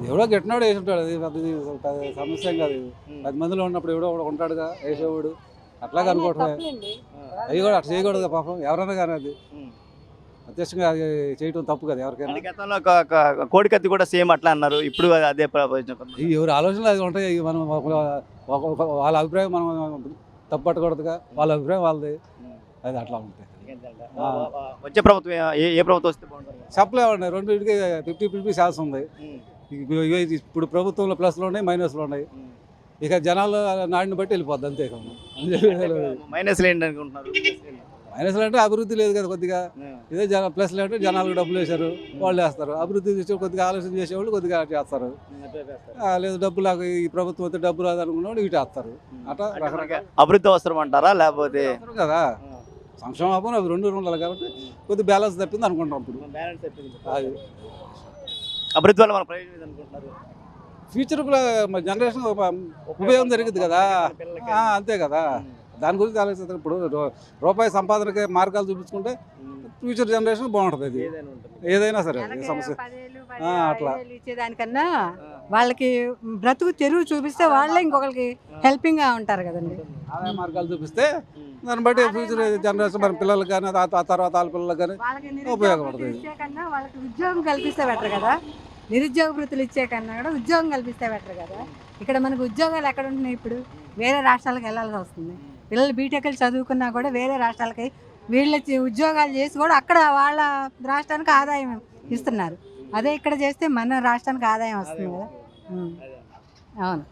ఎవడో గెట్టినాడు వేసి ఉంటాడు. అది పెద్ద సమస్య ఏం కాదు. 10 మందిలో ఉన్నప్పుడు ఎవడో ఒకడు ఉంటాడుగా వేసేవాడు. అట్లాగే అనుకోవటమే. అవి కూడా అట్లా చేయకూడదు పాపం ఎవరైనా కానీ. అది అత్యవసరంగా అది చేయటం తప్పు కదా ఎవరికైనా. గతంలో కోడికత్తి కూడా సేమ్ అట్లా అన్నారు. ఇప్పుడు అదే ఎవరి ఆలోచనలు అది ఉంటాయి. మనం వాళ్ళ అభిప్రాయం మనం తప్పు పట్టకూడదుగా. వాళ్ళ అభిప్రాయం వాళ్ళది. అది అట్లా ఉంటాయి. వచ్చే ప్రభుత్వం ఏ ప్రభుత్వం వస్తే బాగుంటుంది? చెప్పలేమండి. రెండింటికి 50-50 ఛాన్స్ ఉంది. ఇప్పుడు ప్రభుత్వంలో ప్లస్లు ఉన్నాయి, మైనస్లు ఉన్నాయి. ఇక జనాలు నాడిని బట్టి వెళ్ళిపోద్ది అంతే. మైనస్లు ఏంటి అనుకుంటున్నారు? మైనస్లు అంటే అభివృద్ధి లేదు కదా కొద్దిగా. ఇదే ప్లస్లు అంటే జనాలకు డబ్బులు వేశారు, వాళ్ళు వేస్తారు. అభివృద్ధి చేసే కొద్దిగా ఆలోచన చేసేవాళ్ళు కొద్దిగా చేస్తారు. లేదు డబ్బులు ఈ ప్రభుత్వం వస్తే డబ్బు రాదు అనుకున్నవాడు ఇటు వేస్తారు. అట్లా రకరకాల అభివృద్ధి అవసరం అంటారా? లేకపోతే కదా సంక్షేమం అవి రెండు ఉండాలి కాబట్టి కొద్దిగా బ్యాలెన్స్ తప్పింది అనుకుంటాం. ఇప్పుడు అది అభివృద్ధి వల్ల మన ప్రయోజనం అనుకుంటున్నారు. ఫ్యూచర్ జనరేషన్ ఉపయోగం జరిగింది కదా. అంతే కదా. దాని గురించి ఆలోచిస్తారు. ఇప్పుడు రూపాయి సంపాదనకి మార్గాలు చూపించుకుంటే ఫ్యూచర్ జనరేషన్ బాగుంటుంది. అది ఏదైనా సరే సమస్య అట్లా ఇచ్చేదానికన్నా వాళ్ళకి బ్రతుకు తెరువు చూపిస్తే వాళ్ళే ఇంకొకరికి హెల్పింగ్ గా ఉంటారు కదండి. ఆదాయ మార్గాలు చూపిస్తే దాన్ని బట్టి ఫ్యూచర్ జనరేషన్ మన పిల్లలకు కానీ ఆ తర్వాత వాళ్ళ పిల్లలకు కానీ ఉపయోగపడుతుంది. వాళ్ళకి ఉద్యోగం కల్పిస్తే బెటర్ కదా. నిరుద్యోగ వృత్తులు ఇచ్చే కన్నా కూడా ఉద్యోగం కల్పిస్తే బెటర్ కదా. ఇక్కడ మనకు ఉద్యోగాలు ఎక్కడ ఉంటున్నాయి? ఇప్పుడు వేరే రాష్ట్రాలకు వెళ్ళాల్సి వస్తుంది. పిల్లలు బీటెక్లు చదువుకున్నా కూడా వేరే రాష్ట్రాలకి వీళ్ళ ఉద్యోగాలు చేసి కూడా అక్కడ వాళ్ళ రాష్ట్రానికి ఆదాయం ఇస్తున్నారు. అదే ఇక్కడ చేస్తే మన రాష్ట్రానికి ఆదాయం వస్తుంది కదా. అవును,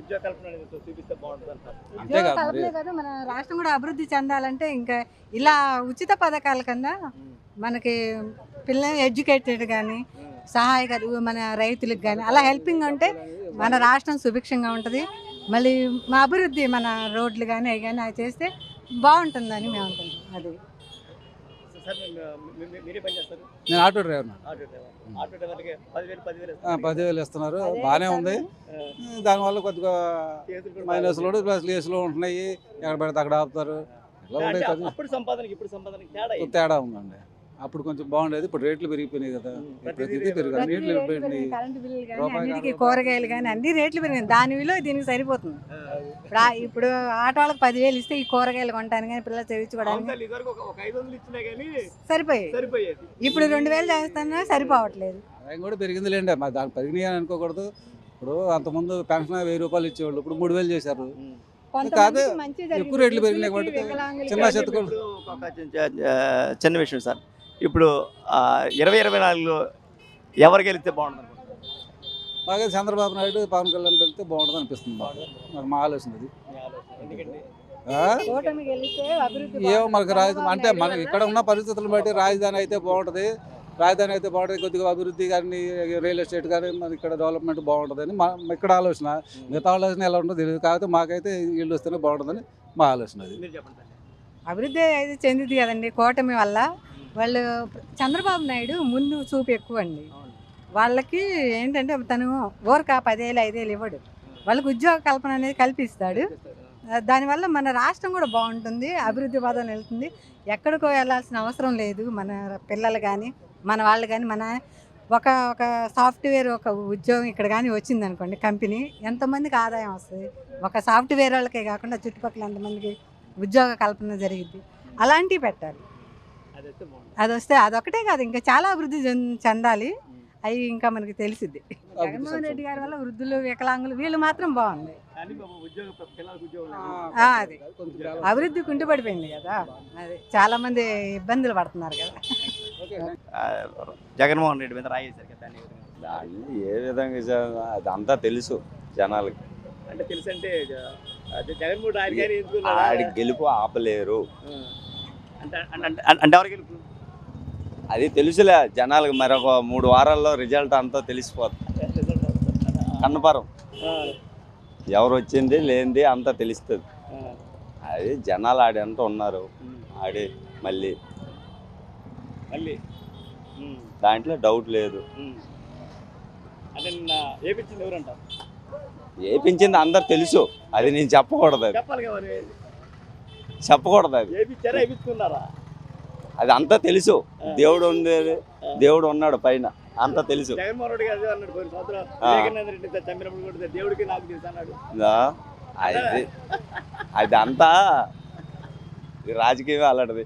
ఉద్యోగ కల్పనే కదా. మన రాష్ట్రం కూడా అభివృద్ధి చెందాలంటే ఇంకా ఇలా ఉచిత పథకాల కన్నా మనకి పిల్లలు ఎడ్యుకేటెడ్ కానీ సహాయకారు మన రైతులకు కానీ అలా హెల్పింగ్ ఉంటే మన రాష్ట్రం సుభిక్షంగా ఉంటుంది. మళ్ళీ మా అభివృద్ధి మన రోడ్లు కానీ అవి కానీ అవి చేస్తే బాగుంటుందని మేము అనుకుంటాం. అది నేను ఆటో డ్రైవర్. 10,000 ఇస్తున్నారు, బాగానే ఉంది. దానివల్ల కొద్దిగా మైనస్లో ప్లస్లో ఉంటున్నాయి. ఎక్కడ పెడితే అక్కడ ఆపుతారు. తేడా ఉందండి. అప్పుడు కొంచెం బాగుండేది. ఇప్పుడు రేట్లు పెరిగిపోయినాయి కదా. ప్రతిదీ పెరిగాయి. రేట్లు పెరిగినాయి. కరెంటు బిల్లులు కానీ అన్నిటికీ కూరగాయలు కానీ అన్ని రేట్లు పెరిగినాయి. దాని విలువ దీనికి సరిపోతుంది. ఇప్పుడు ఆటో వాళ్ళకి 10,000 ఇస్తే ఈ కూరగాయలు కొంటాను కానీ పిల్లలు చదివించుకోవడానికి సరిపోయాయి. ఇప్పుడు 2,000 చేస్తున్నా సరిపోవట్లేదు. అవి కూడా పెరిగిందిలేండి. మరి దానికి పెరిగినాయి అని అనుకోకూడదు. ఇప్పుడు అంతకుముందు పెన్షన్ 1,000 రూపాయలు ఇచ్చేవాళ్ళు, ఇప్పుడు 3,000 చేశారు. కాదు ఎక్కువ రేట్లు పెరిగినాయి కాబట్టి చిన్న విషయం సార్. ఇప్పుడు 2024లో ఎవరు గెలిస్తే బాగుంటుంది? బాగా చంద్రబాబు నాయుడు, పవన్ కళ్యాణ్ వెళ్తే బాగుంటుంది అనిపిస్తుంది. మరి మా ఆలోచన అది. ఏమో మనకు రాజధాని అంటే మన ఇక్కడ ఉన్న పరిస్థితులను బట్టి రాజధాని అయితే బాగుంటుంది. కొద్దిగా అభివృద్ధి కానీ రియల్ ఎస్టేట్ కానీ మన ఇక్కడ డెవలప్మెంట్ బాగుంటుందని ఇక్కడ ఆలోచన. మిగతా ఆలోచన ఎలా ఉంటుందో తెలియదు. కాకపోతే మాకైతే వీళ్ళు వస్తేనే బాగుంటుందని మా ఆలోచన. అది అభివృద్ధి అయితే చెందింది కదండి కూటమి వల్ల. వాళ్ళు చంద్రబాబు నాయుడు ముందు చూపు ఎక్కువ అండి. వాళ్ళకి ఏంటంటే తను ఊరక 10,000 5,000 ఇవ్వడు. వాళ్ళకి ఉద్యోగ కల్పన అనేది కల్పిస్తాడు. దానివల్ల మన రాష్ట్రం కూడా బాగుంటుంది, అభివృద్ధి పదంలో వెళ్తుంది. ఎక్కడికో వెళ్ళాల్సిన అవసరం లేదు. మన పిల్లలు కానీ మన వాళ్ళు కానీ ఒక సాఫ్ట్వేర్ ఒక ఉద్యోగం ఇక్కడ కానీ వచ్చిందనుకోండి కంపెనీ, ఎంతమందికి ఆదాయం వస్తుంది. ఒక సాఫ్ట్వేర్ వాళ్ళకే కాకుండా చుట్టుపక్కల ఎంతమందికి ఉద్యోగ కల్పన జరిగింది. అలాంటివి పెట్టాలి. అది వస్తే అదొకటే కాదు, ఇంకా చాలా అభివృద్ధి చెందాలి. అవి ఇంకా మనకి తెలిసిద్ది. జగన్మోహన్ రెడ్డి గారి వల్ల వృద్ధులు, వికలాంగులు వీళ్ళు మాత్రం బాగుంది. అది అభివృద్ధి కుంటుపడిపోయింది కదా. అది చాలా మంది ఇబ్బందులు పడుతున్నారు కదా. జగన్మోహన్ రెడ్డి మీద రాయేశారు కదా. ఏ విధంగా అదంతా తెలుసు జనాలకి. అంటే తెలుసు అంటే జగన్మోహన్ రెడ్డి ఆడి గెలుపు ఆపలేరు అంటే ఎవరు గెలుపు అది తెలుసులే జనాలకి. మరొక 3 వారాల్లో రిజల్ట్ అంతా తెలిసిపోతుంది. కన్నపరం ఎవరు వచ్చింది లేనిది అంతా తెలుస్తుంది. అది జనాలు ఆడంతా ఉన్నారు. ఆడే మళ్ళీ దాంట్లో డౌట్ లేదు. ఏపించింది అందరు తెలుసు. అది నేను చెప్పకూడదు. అది అంతా తెలుసు. దేవుడు ఉన్నాడు పైన. అంత తెలుసు. జగన్మోహన్ రెడ్డి గారు అన్నాడు కొన్ని సంవత్సరాలు వివేకానంద రెడ్డి చంపినప్పుడు కూడా దేవుడికి నాకు తెలుసు అన్నాడు. అది అంతా రాజకీయమే అలాంటిది.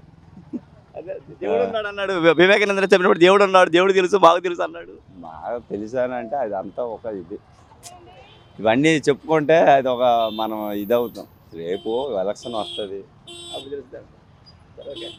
అదే దేవుడు ఉన్నాడు అన్నాడు. వివేకానంద రెడ్డి చంపినప్పుడు దేవుడు ఉన్నాడు, దేవుడు తెలుసు, బాగా తెలుసు అన్నాడు. బాగా తెలుసానంటే అది అంతా ఒక ఇది. ఇవన్నీ చెప్పుకుంటే అది ఒక మనం ఇదవుతాం. రేపు ఎలక్షన్ వస్తుంది. అప్పుడు తెలుస్తాడు. ఓకే.